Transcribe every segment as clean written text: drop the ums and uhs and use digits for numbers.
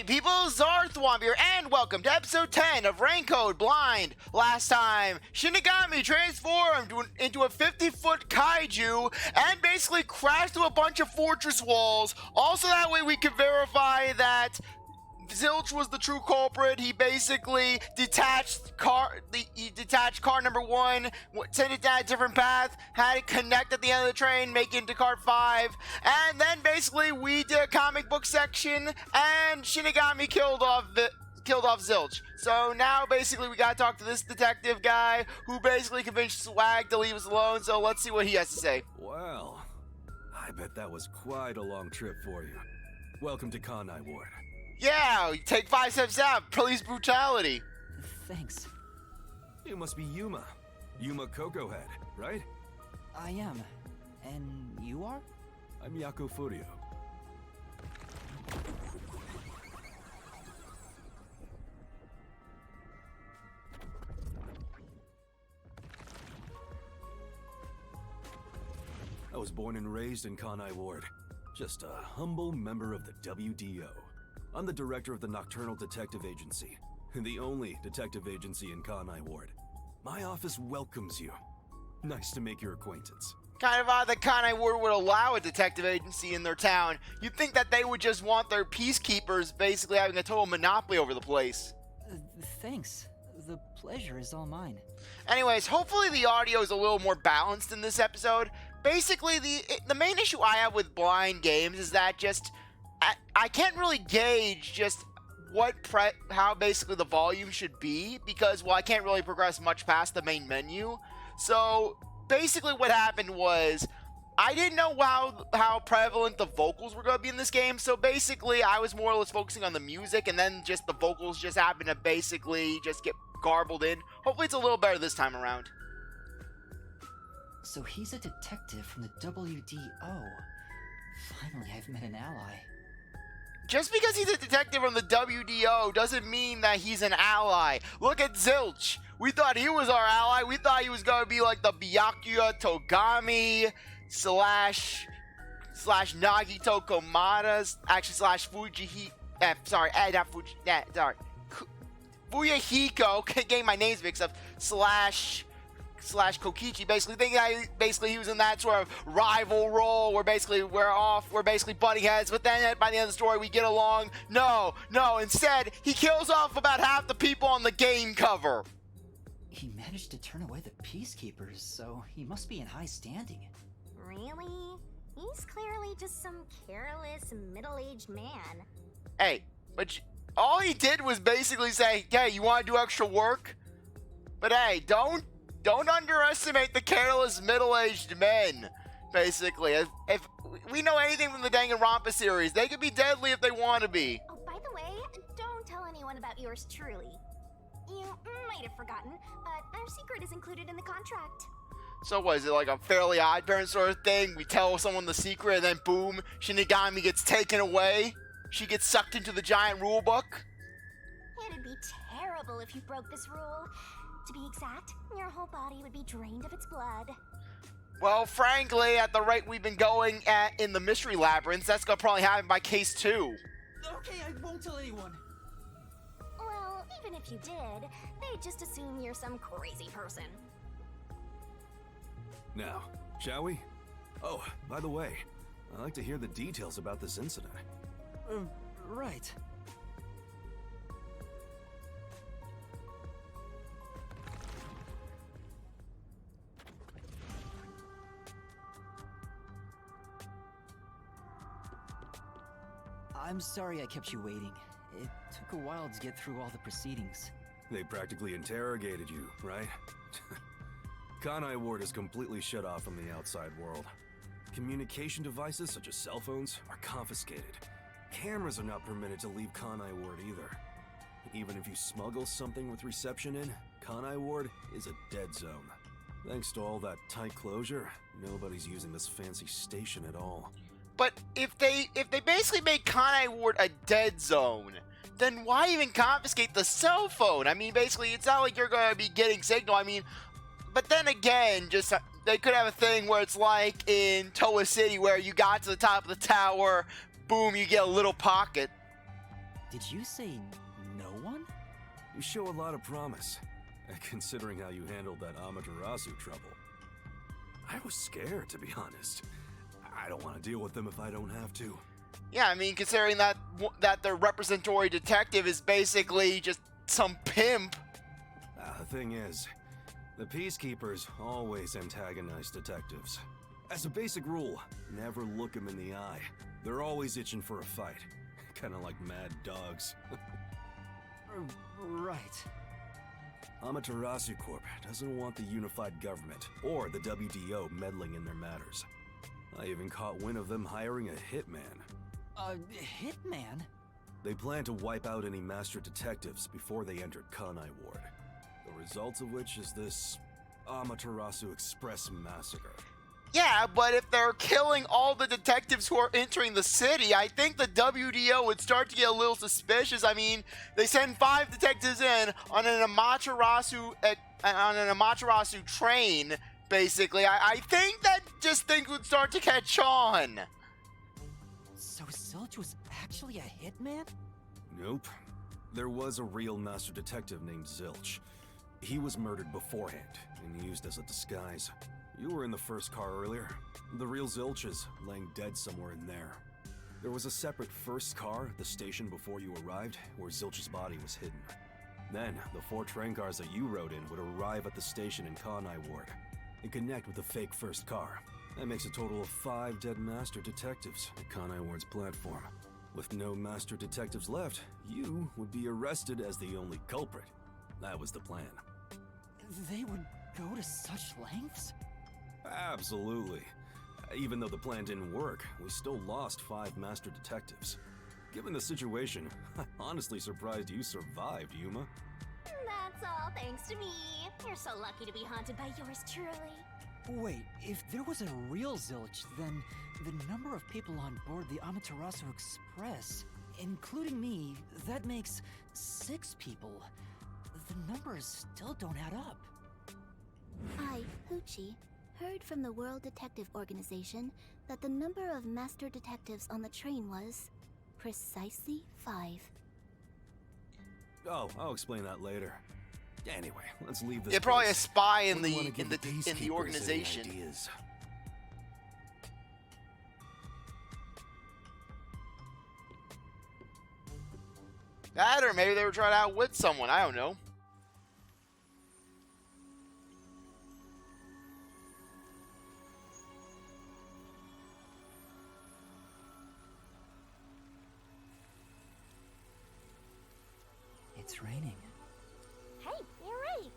Hey people, CzarThwomp here, and welcome to episode 10 of Raincoat Blind. Last time, Shinigami transformed into a 50-foot kaiju and basically crashed through a bunch of fortress walls. Also, that way we can verify that Zilch was the true culprit. He basically detached car number 1, sent it down a different path, had it connect at the end of the train, make it into car 5, and then basically we did a comic book section, and Shinigami killed off Zilch. So now basically we gotta talk to this detective guy who basically convinced Swag to leave us alone. So let's see what he has to say. Well, I bet that was quite a long trip for you. Welcome to Kanai Ward. Yeah, take 5 steps out. Police brutality. Thanks. You must be Yuma. Yuma Cocoa Head, right? I am. And you are? I'm Yakou Furio. I was born and raised in Kanai Ward. Just a humble member of the WDO. I'm the director of the Nocturnal Detective Agency, the only detective agency in Kanai Ward. My office welcomes you. Nice to make your acquaintance. Kind of odd that Kanai Ward would allow a detective agency in their town. You'd think that they would just want their peacekeepers basically having a total monopoly over the place. Thanks. The pleasure is all mine. Anyways, hopefully the audio is a little more balanced in this episode. Basically, the main issue I have with blind games is that just I can't really gauge just how basically the volume should be because, well, I can't really progress much past the main menu. So basically what happened was I didn't know how prevalent the vocals were going to be in this game. So basically I was more or less focusing on the music, and then just the vocals just happened to basically just get garbled in. Hopefully it's a little better this time around. So he's a detective from the WDO. Finally, I've met an ally. Just because he's a detective from the WDO doesn't mean that he's an ally. Look at Zilch. We thought he was our ally. We thought he was going to be like the Byakuya Togami slash Nagito Komata, actually slash Fuyahiko, getting my names mixed up, slash Kokichi, basically he was in that sort of rival role where basically we're basically butting heads, but then by the end of the story we get along. No, instead he kills off about half the people on the game cover. He managed to turn away the Peacekeepers, so he must be in high standing. Really? He's clearly just some careless, middle-aged man. Hey, but all he did was basically say, hey, you want to do extra work? But hey, don't underestimate the careless middle-aged men, basically. If we know anything from the Danganronpa series, they could be deadly if they want to be. Oh, by the way, don't tell anyone about yours truly. You might have forgotten, but our secret is included in the contract. So what, is it like a Fairly Odd Parents sort of thing? We tell someone the secret and then boom, Shinigami gets taken away? She gets sucked into the giant rule book? It'd be terrible if you broke this rule. To be exact, your whole body would be drained of its blood. Well, frankly, at the rate we've been going at in the Mystery Labyrinth, that's gonna probably happen by case 2. Okay, I won't tell anyone. Well, even if you did, they'd just assume you're some crazy person. Now, shall we? Oh, by the way, I'd like to hear the details about this incident. Right. I'm sorry I kept you waiting. It took a while to get through all the proceedings. They practically interrogated you, right? Kanai Ward is completely shut off from the outside world. Communication devices such as cell phones are confiscated. Cameras are not permitted to leave Kanai Ward either. Even if you smuggle something with reception in, Kanai Ward is a dead zone. Thanks to all that tight closure, nobody's using this fancy station at all. But if they basically made Kanai Ward a dead zone, then why even confiscate the cell phone? I mean, basically, it's not like you're going to be getting signal. I mean, but then again, just they could have a thing where it's like in Toa City where you got to the top of the tower, boom, you get a little pocket. Did you say no one? You show a lot of promise, considering how you handled that Amaterasu trouble. I was scared, to be honest. I don't want to deal with them if I don't have to. Yeah, I mean, considering that the representatory detective is basically just some pimp. The thing is, the Peacekeepers always antagonize detectives. As a basic rule, never look them in the eye. They're always itching for a fight. Kinda like mad dogs. Right. Amaterasu Corp doesn't want the unified government or the WDO meddling in their matters. I even caught wind of them hiring a hitman. A hitman? They plan to wipe out any master detectives before they entered Kanai Ward. The result of which is this Amaterasu Express massacre. Yeah, but if they're killing all the detectives who are entering the city, I think the WDO would start to get a little suspicious. I mean, they send 5 detectives in on an Amaterasu train, basically. I think that just things would start to catch on. So Zilch was actually a hitman? Nope. There was a real master detective named Zilch. He was murdered beforehand and used as a disguise. You were in the first car earlier. The real Zilch is laying dead somewhere in there. There was a separate first car at the station before you arrived, where Zilch's body was hidden. Then, the 4 train cars that you rode in would arrive at the station in Kanai Ward and connect with the fake first car. That makes a total of 5 dead master detectives at Kanai Ward's platform. With no master detectives left, you would be arrested as the only culprit. That was the plan. They would go to such lengths? Absolutely. Even though the plan didn't work, we still lost 5 master detectives. Given the situation, I'm honestly surprised you survived, Yuma. That's all thanks to me. You're so lucky to be haunted by yours truly. Wait, if there was a real Zilch, then the number of people on board the Amaterasu Express, including me, that makes 6 people. The numbers still don't add up. I, Hoochie, heard from the World Detective Organization that the number of master detectives on the train was precisely 5. Oh, I'll explain that later. Anyway, let's leave this. Yeah, probably a place. spy in Wouldn't wanna the give in the Peacekeepers organization. any ideas. That, or maybe they were trying to outwit someone. I don't know. It's raining. Hey, you're right.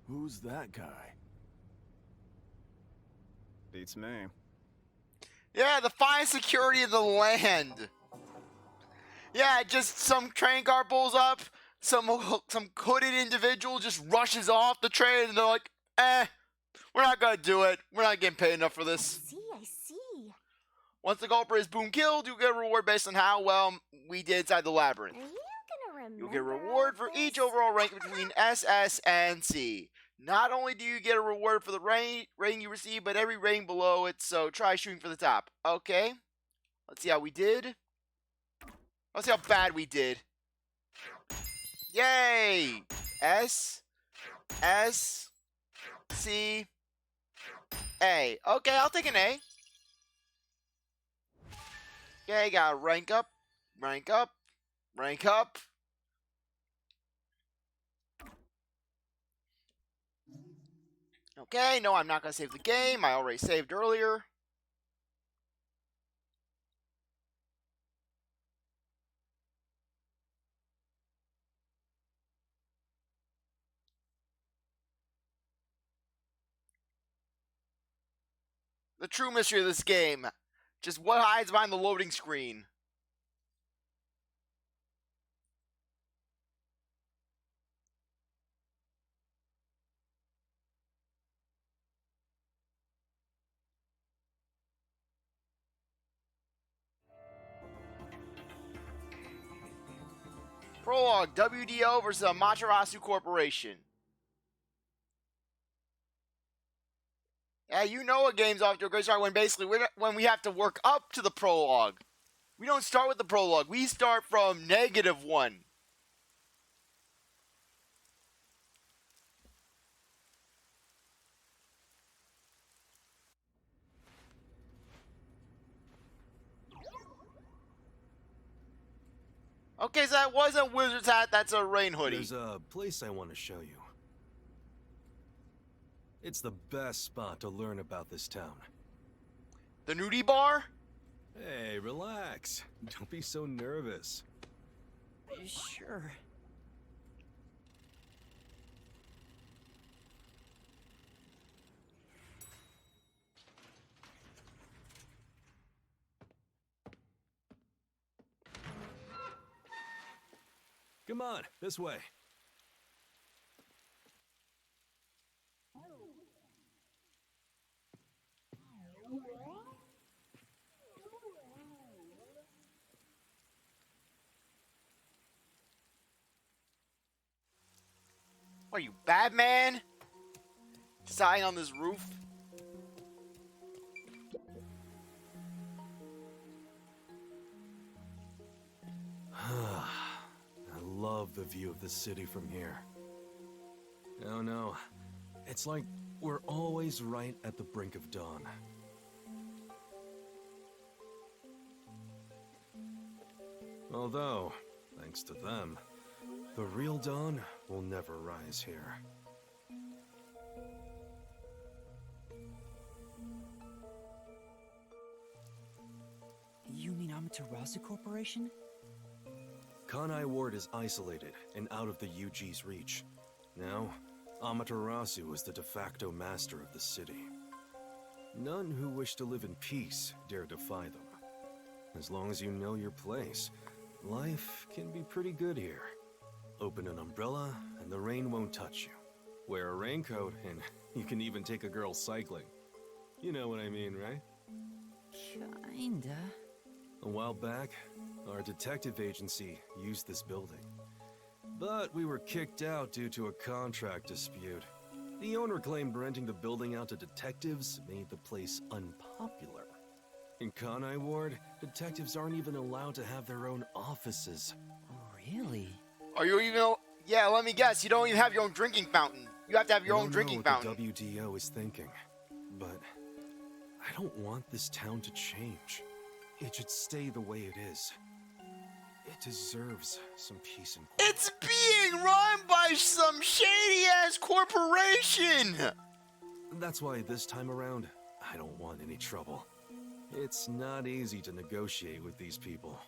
Who's that guy? Beats me. Yeah, the fine security of the land. Yeah, just some train car pulls up, some hooded individual just rushes off the train, and they're like, we're not gonna do it. We're not getting paid enough for this. I see. Once the culprit is boom killed, you get a reward based on how well we did inside the labyrinth. Are you gonna remember? You'll get a reward for each overall rank between S, S, and C. Not only do you get a reward for the rating you receive, but every rating below it, so try shooting for the top. Okay. Let's see how we did. Let's see how bad we did. Yay! S, S, C, A. Okay, I'll take an A. Okay, gotta rank up, rank up, rank up. Okay, no, I'm not going to save the game. I already saved earlier. The true mystery of this game. Just what hides behind the loading screen. Prologue, WDO versus Amaterasu Corporation. Yeah, you know a game's off to a great start when when we have to work up to the prologue. We don't start with the prologue. We start from -1. Okay, so that wasn't Wizard's hat, that's a rain hoodie. There's a place I want to show you. It's the best spot to learn about this town. The nudie bar? Hey, relax. Don't be so nervous. Sure. Come on, this way. Are you Batman? Sign on this roof? I love the view of the city from here. Oh no, it's like we're always right at the brink of dawn. Although, thanks to them, the real dawn will never rise here. You mean Amaterasu Corporation? Kanai Ward is isolated and out of the UG's reach. Now, Amaterasu is the de facto master of the city. None who wish to live in peace dare defy them. As long as you know your place, life can be pretty good here. Open an umbrella and the rain won't touch you. Wear a raincoat and you can even take a girl cycling. You know what I mean, right? Kinda. A while back, our detective agency used this building. But we were kicked out due to a contract dispute. The owner claimed renting the building out to detectives made the place unpopular. In Kanai Ward, detectives aren't even allowed to have their own offices. Really? Are you even... Yeah, let me guess. You don't even have your own drinking fountain. You have to have your own drinking fountain. I don't know what the WDO is thinking, but I don't want this town to change. It should stay the way it is. It deserves some peace and quiet. It's being run by some shady-ass corporation! That's why this time around, I don't want any trouble. It's not easy to negotiate with these people.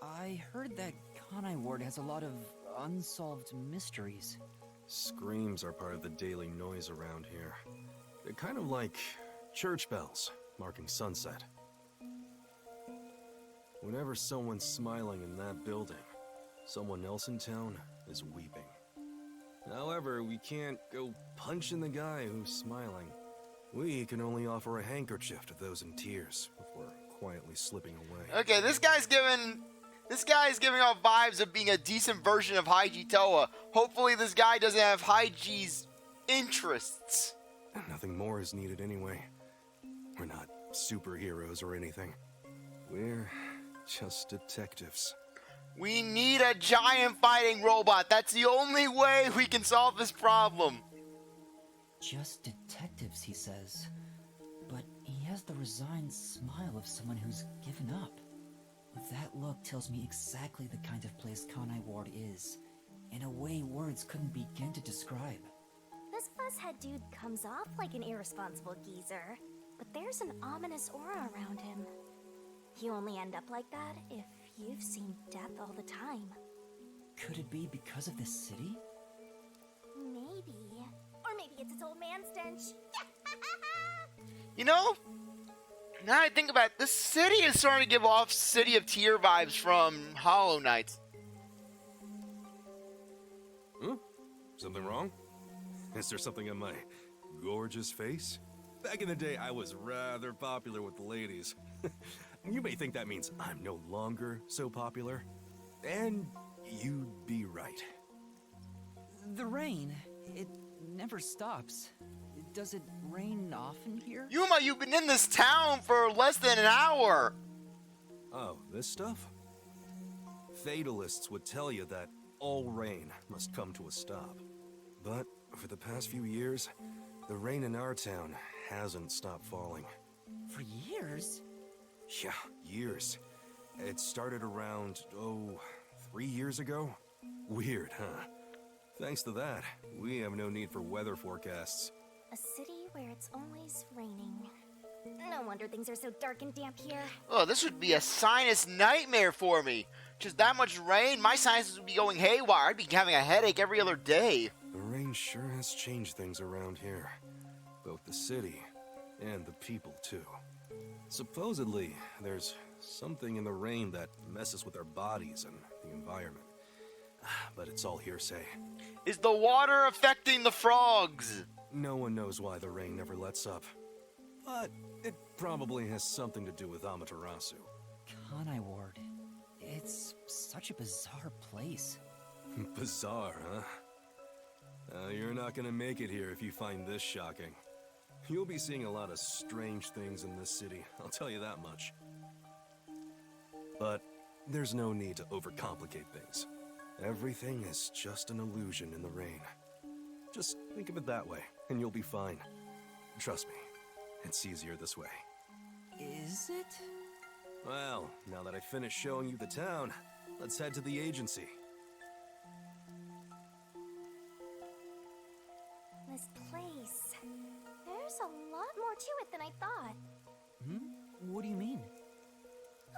I heard that Kanai Ward has a lot of unsolved mysteries. Screams are part of the daily noise around here. They're kind of like church bells marking sunset. Whenever someone's smiling in that building, someone else in town is weeping. However, we can't go punching the guy who's smiling. We can only offer a handkerchief to those in tears before quietly slipping away. Okay, this guy's giving off vibes of being a decent version of Haiji Toa. Hopefully this guy doesn't have Haiji's interests. Nothing more is needed anyway. We're not superheroes or anything. We're just detectives. We need a giant fighting robot. That's the only way we can solve this problem. Just detectives, he says. But he has the resigned smile of someone who's given up. That look tells me exactly the kind of place Kanai Ward is, in a way words couldn't begin to describe. This fuzzhead dude comes off like an irresponsible geezer, but there's an ominous aura around him. You only end up like that if you've seen death all the time. Could it be because of this city? Maybe. Or maybe it's its old man stench. You know, now I think about it, this city is starting to give off City of Tear vibes from Hollow Knight. Something wrong? Is there something on my gorgeous face? Back in the day, I was rather popular with the ladies. You may think that means I'm no longer so popular. And you'd be right. The rain, it never stops. Does it rain often here? Yuma, you've been in this town for less than an hour. Oh, this stuff? Fatalists would tell you that all rain must come to a stop. But for the past few years, the rain in our town hasn't stopped falling. For years? Yeah, years. It started around, 3 years ago? Weird, huh? Thanks to that, we have no need for weather forecasts. A city where it's always raining. No wonder things are so dark and damp here. Oh, this would be a sinus nightmare for me. Just that much rain, my sinuses would be going haywire. I'd be having a headache every other day. The rain sure has changed things around here. Both the city and the people, too. Supposedly, there's something in the rain that messes with our bodies and the environment. But it's all hearsay. Is the water affecting the frogs? No one knows why the rain never lets up. But it probably has something to do with Amaterasu. Kanai Ward. It's such a bizarre place. Bizarre, huh? You're not gonna make it here if you find this shocking. You'll be seeing a lot of strange things in this city, I'll tell you that much. But there's no need to overcomplicate things. Everything is just an illusion in the rain. Just think of it that way, and you'll be fine. Trust me, it's easier this way. Is it? Well, now that I finished showing you the town, let's head to the agency. This place. There's a lot more to it than I thought. What do you mean?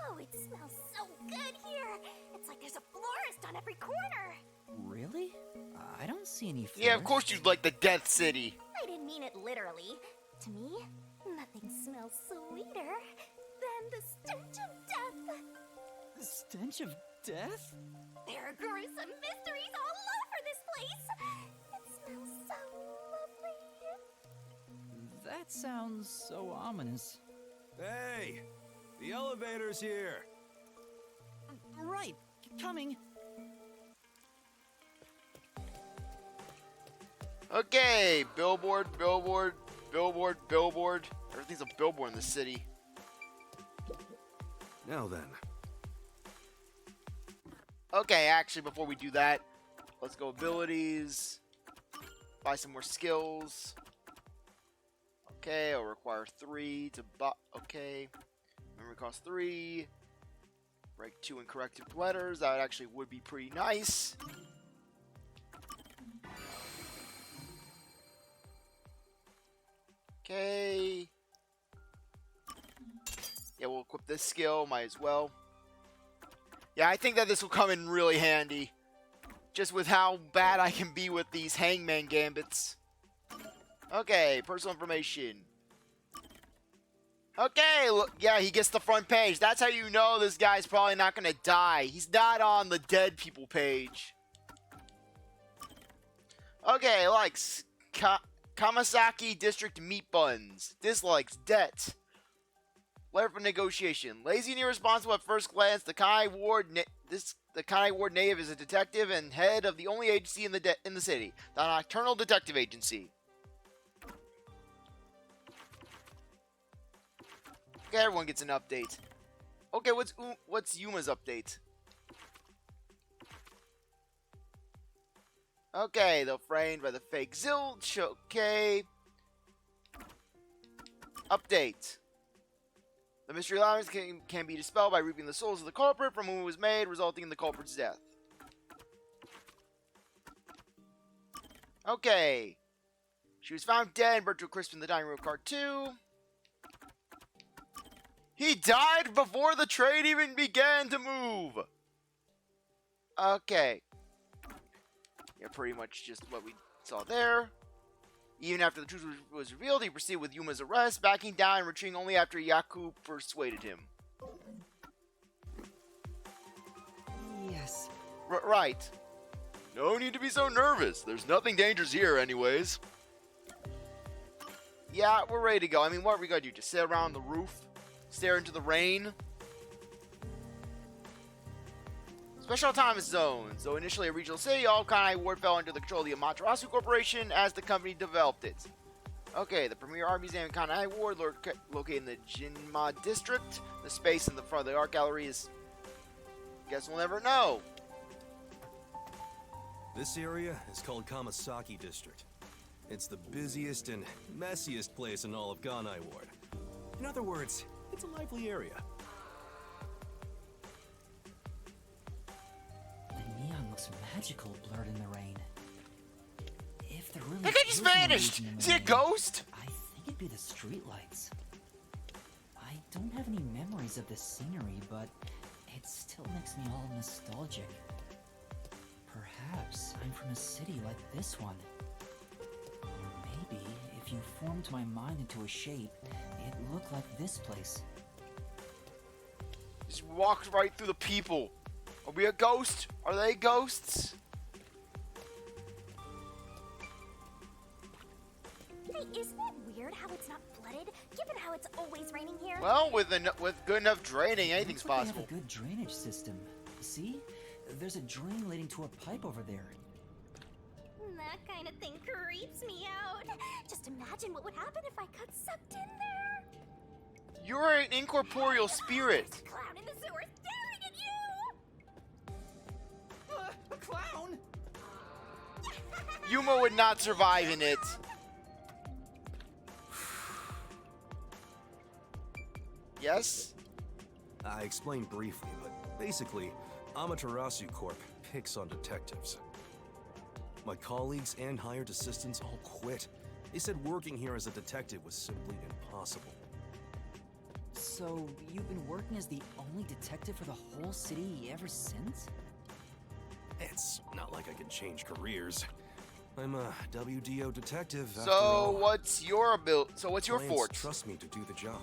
Oh, it smells so good here. It's like there's a florist on every corner. Really? I don't see any flowers. Yeah, of course you'd like the Death City. I didn't mean it literally. To me, nothing smells sweeter than the stench of death. The stench of death? There are gruesome mysteries all over this place. It smells so lovely. That sounds so ominous. Hey! The elevator's here! Right, coming. Okay, billboard, billboard, billboard, billboard. Everything's a billboard in the city. Now then. Okay, actually, before we do that, let's go abilities. Buy some more skills. Okay, I'll require 3 to buy. Okay. Memory cost 3. Break 2 incorrected letters. That actually would be pretty nice. Okay. Yeah, we'll equip this skill. Might as well. Yeah, I think that this will come in really handy. Just with how bad I can be with these hangman gambits. Okay, personal information. Okay, look, yeah, he gets the front page. That's how you know this guy's probably not going to die. He's not on the dead people page. Okay, likes Kamasaki District Meat Buns. Dislikes debt. Letter for negotiation. Lazy and irresponsible at first glance, the Kanai Ward native is a detective and head of the only agency in the city, the Nocturnal Detective Agency. Okay, everyone gets an update. Okay, what's Yuma's update? Okay, they're framed by the fake zilch. Okay. Update. The mystery allowance can be dispelled by reaping the souls of the culprit from whom it was made, resulting in the culprit's death. Okay. She was found dead and burnt to a crisp in the dining room of car 2. He died before the train even began to move. Okay. Yeah, pretty much just what we saw there. Even after the truth was revealed, he proceeded with Yuma's arrest, backing down and retreating only after Yakou persuaded him. Yes. Right. No need to be so nervous. There's nothing dangerous here anyways. Yeah, we're ready to go. I mean, what are we gonna do? Just sit around the roof? Stare into the rain? Special time zones. Though initially a regional city, all Kanai Ward fell under the control of the Amaterasu Corporation as the company developed it. Okay, the premier art museum in Kanai Ward, located in the Jinma district. The space in the front of the art gallery is... Guess we'll never know. This area is called Kamasaki District. It's the busiest and messiest place in all of Kanai Ward. In other words, it's a lively area. The neon looks magical blurred in the rain. If there really That guy just is no vanished! reason in the Is he a rain, ghost? I think it'd be the streetlights. I don't have any memories of this scenery, but it still makes me all nostalgic. Perhaps I'm from a city like this one. Maybe if you formed my mind into a shape, it'd look like this place. Just walked right through the people. Are we a ghost? Are they ghosts? Hey, isn't it weird how it's not flooded, given how it's always raining here? Well, with good enough draining, anything's Looks like possible. they have a good drainage system. See? There's a drain leading to a pipe over there. That kind of thing creeps me out. Just imagine what would happen if I got sucked in there. You're an incorporeal spirit. There's a clown in the sewer staring at you! A clown? Yuma would not survive in it. Yes? I explained briefly, but basically, Amaterasu Corp picks on detectives. My colleagues and hired assistants all quit. They said working here as a detective was simply impossible. So, you've been working as the only detective for the whole city ever since? It's not like I can change careers. I'm a WDO detective after So all. what's your Clients fort? trust me to do the job.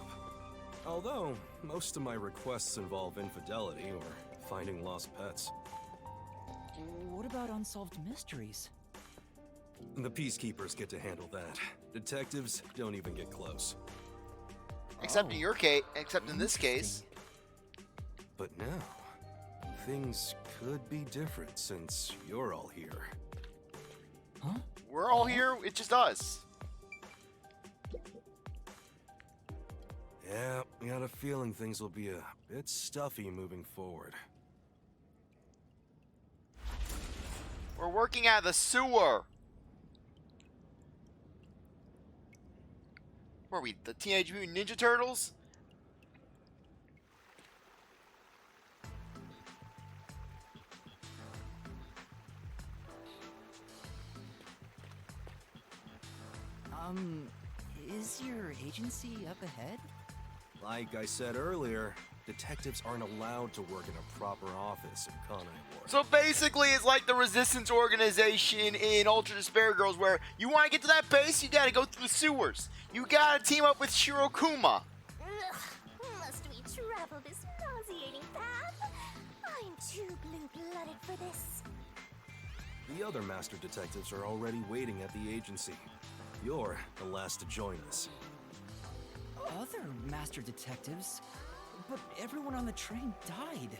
Although, most of my requests involve infidelity or finding lost pets. What about unsolved mysteries? The Peacekeepers get to handle that. Detectives don't even get close. Except in your case, except in this case. But now, things could be different since you're all here. Huh? We're all here, it's just us. Yeah, I got a feeling things will be a bit stuffy moving forward. We're working out of the sewer. Where are we? The Teenage Mutant Ninja Turtles? Is your agency up ahead? Like I said earlier, detectives aren't allowed to work in a proper office in Kanai Ward. So basically, it's like the resistance organization in Ultra Despair Girls, where you want to get to that base, you gotta go through the sewers. You gotta team up with Shirokuma. Ugh, must we travel this nauseating path? I'm too blue-blooded for this. The other master detectives are already waiting at the agency. You're the last to join us. Other master detectives? But everyone on the train died.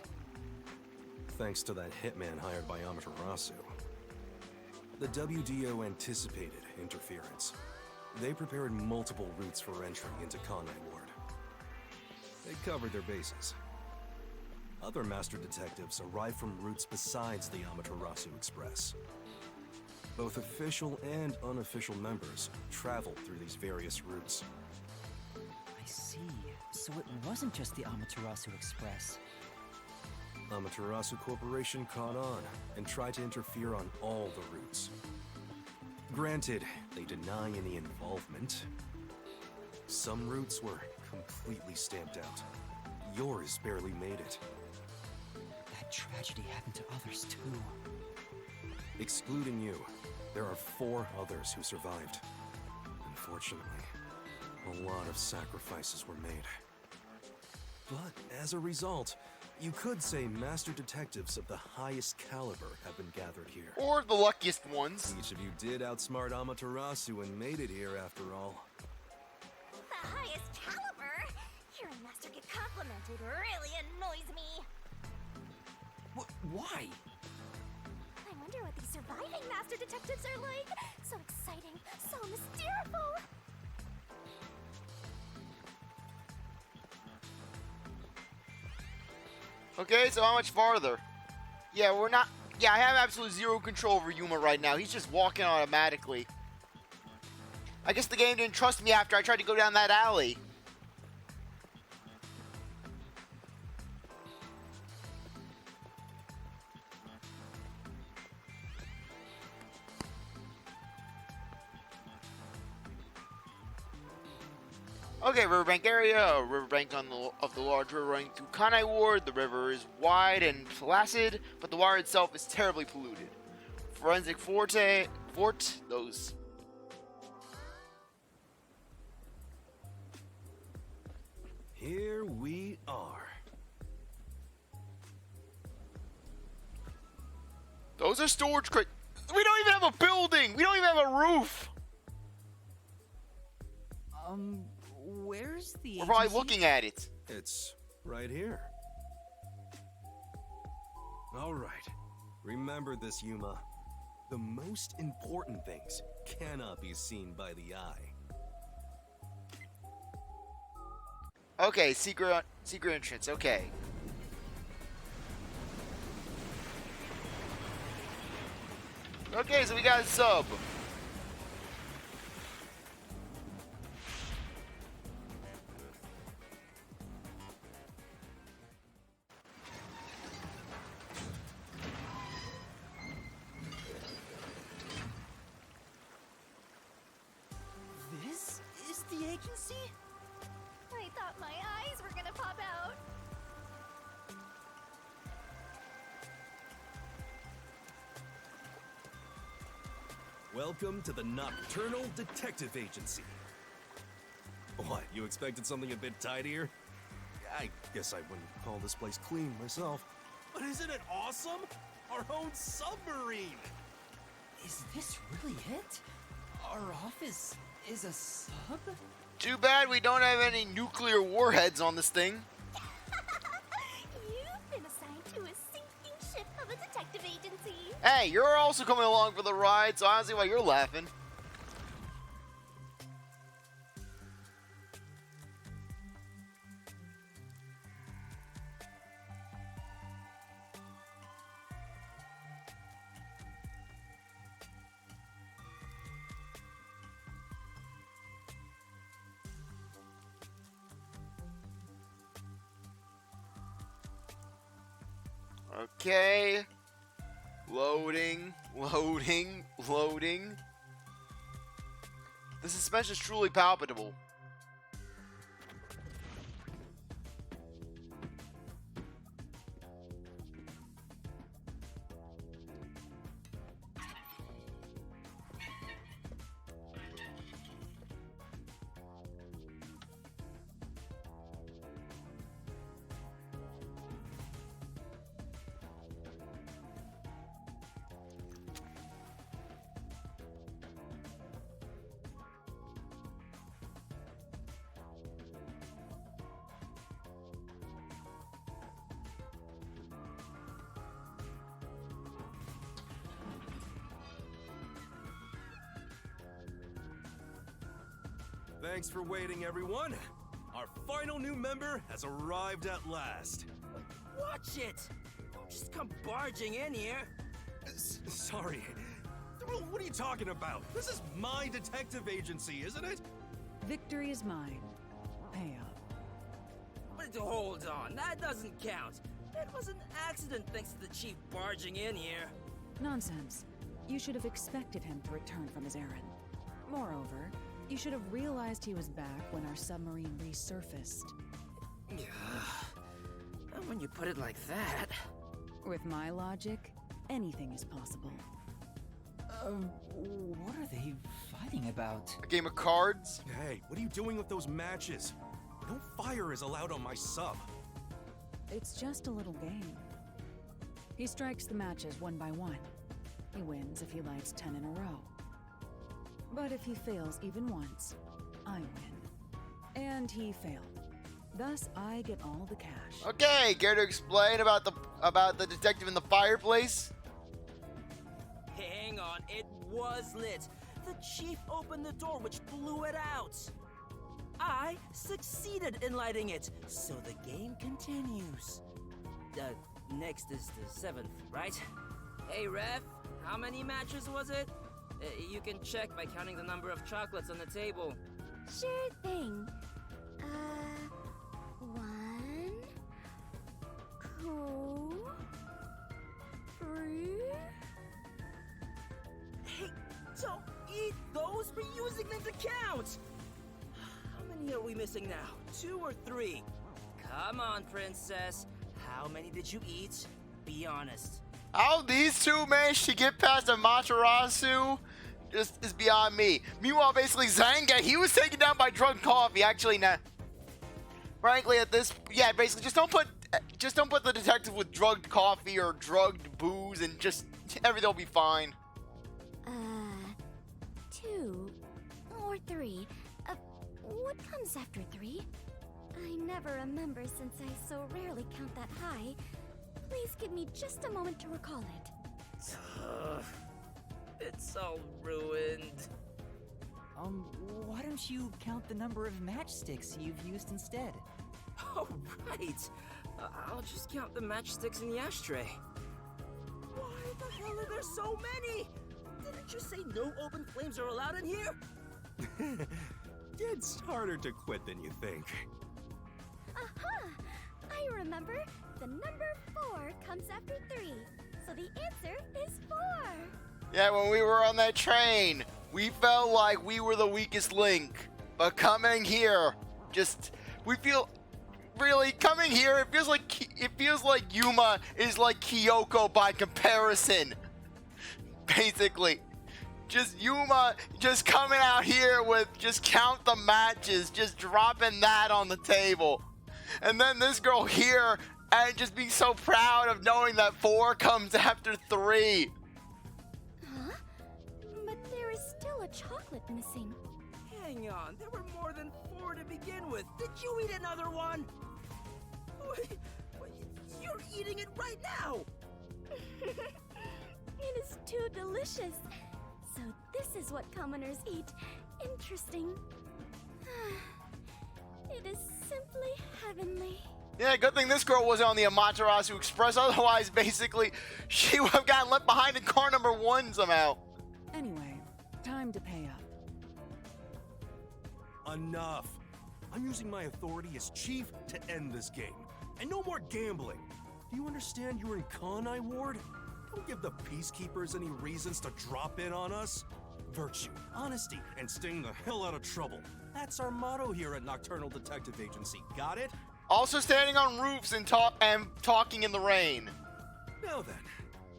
Thanks to that hitman hired by Amaterasu. The WDO anticipated interference. They prepared multiple routes for entry into Kanai Ward. They covered their bases. Other master detectives arrived from routes besides the Amaterasu Express. Both official and unofficial members traveled through these various routes. I see. So it wasn't just the Amaterasu Express. Amaterasu Corporation caught on and tried to interfere on all the routes. Granted, they deny any involvement. Some routes were completely stamped out. Yours barely made it. That tragedy happened to others too. Excluding you, there are 4 others who survived. Unfortunately, a lot of sacrifices were made. But as a result, you could say master detectives of the highest caliber have been gathered here. Or the luckiest ones. Each of you did outsmart Amaterasu and made it here after all. The highest caliber? Hearing Master get complimented really annoys me. Why? I wonder what these surviving Master Detectives are like. So exciting, so mysterious. Okay, so how much farther? Yeah, we're not... Yeah, I have absolute zero control over Yuma right now. He's just walking automatically. I guess the game didn't trust me after I tried to go down that alley. Okay, riverbank area, riverbank of the large river running through Kanai Ward. The river is wide and placid, but the water itself is terribly polluted. Forensic fort, those. Here we are. Those are storage crates. We don't even have a building. We don't even have a roof. Where's the We're probably agency? looking at it. It's right here. All right. Remember this, Yuma. The most important things cannot be seen by the eye. Okay, secret entrance. Okay. Okay, so we got a sub. This is the agency? I thought my eyes were gonna pop out. Welcome to the Nocturnal Detective Agency. What, you expected something a bit tidier? I guess I wouldn't call this place clean myself. But isn't it awesome? Our own submarine! Is this really it? Our office is a sub? Too bad we don't have any nuclear warheads on this thing. You've been assigned to a sinking ship of a detective agency. Hey, you're also coming along for the ride, so I don't see why you're laughing. Okay. Loading, loading, loading. The suspense is truly palpable. Thanks for waiting, everyone. Our final new member has arrived at last. Watch it! Don't just come barging in here. Sorry. What are you talking about? This is my detective agency, isn't it? Victory is mine. Pay up. But hold on, that doesn't count. It was an accident thanks to the chief barging in here. Nonsense. You should have expected him to return from his errand. Moreover, you should have realized he was back when our submarine resurfaced. And when you put it like that... With my logic, anything is possible. What are they fighting about? A game of cards? Hey, what are you doing with those matches? No fire is allowed on my sub. It's just a little game. He strikes the matches one by one. He wins if he lights 10 in a row. But if he fails even once, I win. And he failed. Thus, I get all the cash. Okay, care to explain about the detective in the fireplace? Hang on, it was lit. The chief opened the door, which blew it out. I succeeded in lighting it, so the game continues. Next is the 7th, right? Hey, ref, how many matches was it? You can check by counting the number of chocolates on the table. Sure thing. 1, 2, 3. Hey, don't eat those! We're using them to count! How many are we missing now? 2 or 3? Come on, princess. How many did you eat? Be honest. How these two managed to get past Amaterasu just is beyond me. Meanwhile, basically, Zanga, he was taken down by drugged coffee. Actually, nah. Frankly, at this, yeah, basically, just don't put the detective with drugged coffee or drugged booze, and just everything will be fine. 2 or 3. What comes after 3? I never remember since I so rarely count that high. Please give me just a moment to recall it. It's all ruined. Why don't you count the number of matchsticks you've used instead? Oh, right. I'll just count the matchsticks in the ashtray. Why the hell are there so many? Didn't you say no open flames are allowed in here? It's harder to quit than you think. Aha! I remember. The number 4 comes after 3. So the answer is 4. Yeah, when we were on that train, we felt like we were the weakest link. But coming here, coming here, it feels like Yuma is like Kyoko by comparison. Basically. Just Yuma just coming out here with just count the matches, just dropping that on the table. And then this girl here and just being so proud of knowing that 4 comes after 3. Huh? But there is still a chocolate missing. Hang on, there were more than 4 to begin with. Did you eat another one? Wait, you're eating it right now! It is too delicious. So this is what commoners eat. Interesting. It is simply heavenly. Yeah, good thing this girl wasn't on the Amaterasu Express. Otherwise, basically, she would have gotten left behind in car number 1 somehow. Anyway, time to pay up. Enough. I'm using my authority as chief to end this game. And no more gambling. Do you understand you're in Kanai Ward? Don't give the Peacekeepers any reasons to drop in on us. Virtue, honesty, and staying the hell out of trouble. That's our motto here at Nocturnal Detective Agency. Got it? Also standing on roofs and talking in the rain. Now then,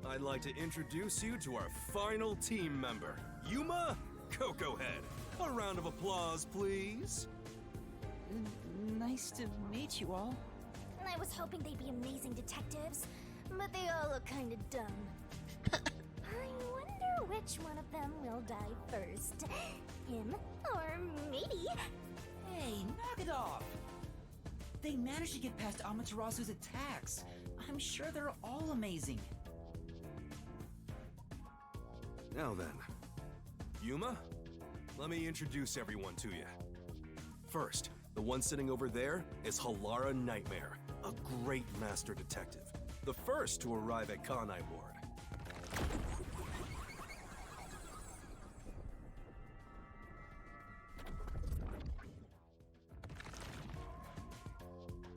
I'd like to introduce you to our final team member, Yuma Cocoa Head. A round of applause, please. Nice to meet you all. I was hoping they'd be amazing detectives, but they all look kind of dumb. I wonder which one of them will die first. Him or me? Hey, knock it off! They managed to get past Amaterasu's attacks. I'm sure they're all amazing. Now then, Yuma, let me introduce everyone to you. First, the one sitting over there is Halara Nightmare, a great master detective. The first to arrive at Kanai Ward.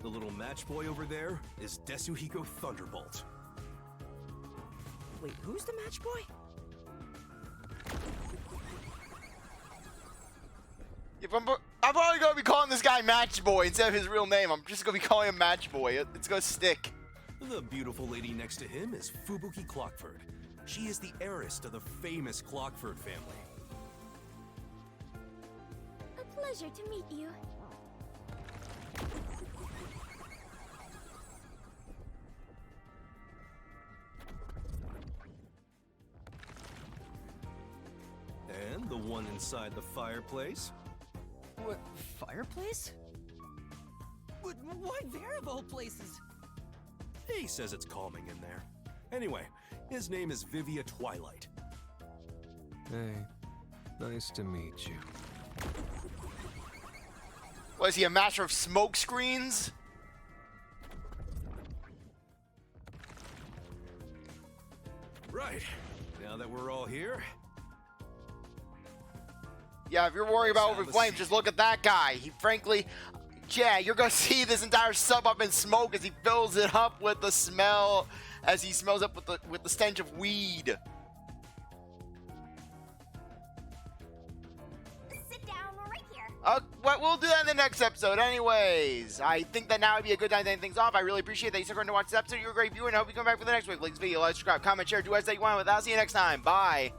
The little match boy over there is Desuhiko Thunderbolt. Wait, who's the match boy? If I'm probably gonna be calling this guy Match Boy instead of his real name. I'm just gonna be calling him Match Boy. It's gonna stick. The beautiful lady next to him is Fubuki Clockford. She is the heiress to the famous Clockford family. pleasure to meet you. And the one inside the fireplace? What, fireplace? Why there of all places? He says it's calming in there. Anyway, his name is Vivia Twilight. Hey, nice to meet you. Was he a master of smoke screens? Right. Now that we're all here, Yeah, if you're worried about Let's have over a flames, seat. just look at that guy. He frankly, yeah, you're gonna see this entire sub up in smoke as he fills it up with the smell, as he smells up with the stench of weed. Sit down right here. What we'll do that in the next episode. Anyways, I think that now would be a good time to end things off. I really appreciate that you stuck around to watch this episode. You're a great viewer, and I hope you come back for the next week. Like this video, like, subscribe, comment, share, do as you want. With that, I'll see you next time. Bye.